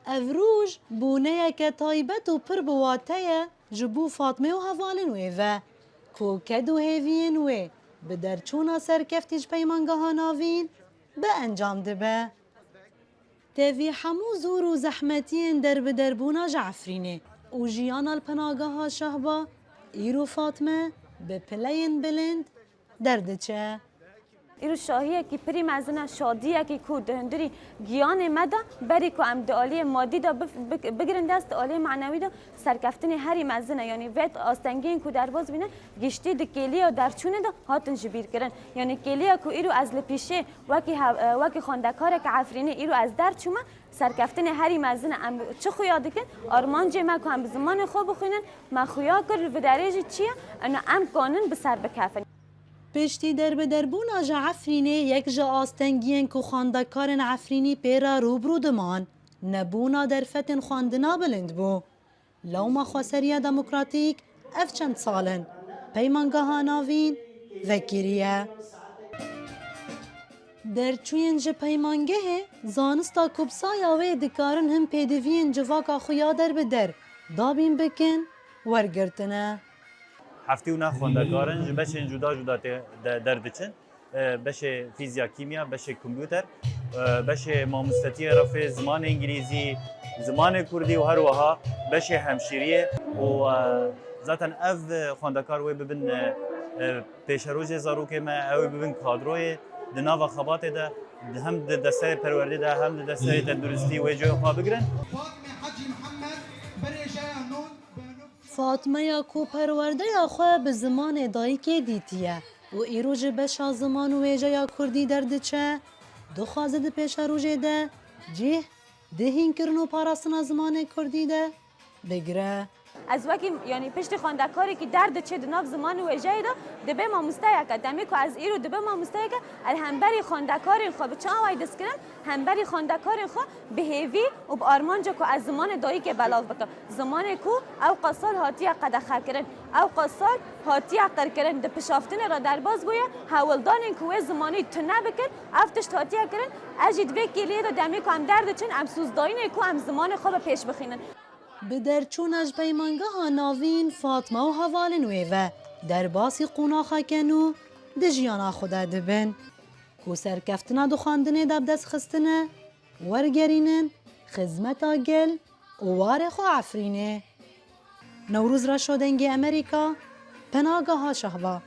افروج بونه که تایبت و پر بواته جبو فاطمه و هوالن ویوه کو کدو هیوین وی به درچونا سرکفتیج پیمانگاه ناوین به انجام دبه. تاوی همو زور و زحمتین در به دربونا جعفرینه و جیان الپناگاه شهبا ایرو فاطمه به پلین بلند درد چه؟ ایرو شاهیه که پری مزنه شادیه که کو دهندری گیان مده بری که ام دعالی مادی دا بگیرن دست دعالی معنوی دا سرکفتن هری مزنه یعنی وقت آستنگین کو درباز بینه گشتی دکیلیا درچونه دا هاتن جبیر کردن یعنی کیلیا کو ایرو از لپیشه وکی خواندکاره که عفرینه ایرو از درچومه سرکفتن هری مزنه ام چه خویا دکن آرمان جمع کو ام زمان خوب بخونن ما خویا کرد و درجه چیه انا ام کانن به سر بکفن. پشتی در به دربون آجا عفرینه یک جا آستنگین که خواندکارن عفرینی پیرا روبرو دمان نبونا در فتن خواندنا بلند بو. لوما خواسریه دموکراتیک اف چند سالن پیمانگاه ناوین وکیریه. در چوین جه پیمانگه زانستا کبسایا و دکارن هم پیدوین جواکا خویا در به در دابین بکن ورگرتنه. هفته و نخواندگارن بشه جدا جدا دردچن بشه فیزیک کیمیا بشه کامپیوتر بشه ماموستتی رفع زمان انگلیسی زمان کردی و هر وها بشه همشیریه و ذاتاً اف خواندکار و ببین پیشروج زاروک ما او ببین کادروی دناو خبات ده هم دسته پرورده ده هم دسته تندرستی و جای خواه بگرن. فاطمه یا کو پرورده یا خواه به زمان دایی که دیتیه و ایروج بشا زمان و ویجه یا کردی درد چه دو خوازه ده پیش روژه ده جه دهین کرن و پاراستنا زمان کردی ده بگره. از وکی یعنی پشت خواندکاری که درد چه دناف زمان و وجه دا دبه ما مستایکه دمی که از ایرو دبه ما مستایکه الهمبری خواندکارین خو به چه وای دست کردن همبری خواندکارین خو به هیوی و به آرمانجا که از زمان دایی که بلاف بکن زمان کو او قصال هاتیه قدخه کردن او قصال هاتیه قر کردن د پشافتن را در باز بویا هولدانین که زمانی تنه بکن افتش هاتیه کردن اجید به کلیه دا دمی که هم درد چن ام سوزداینه کو هم زمان خو به پیش بخینن. به درچون از پیمانگاه ناوین فاطمه و هوالن ویوه در باسی قوناخا کنو ده جیانا خوده دبن کو سرکفتنا دو خاندنه دب دست خستنه ورگرینن خزمتا گل ووار خو عفرینه. نوروز را شدنگ امریکا پناگاه شهبا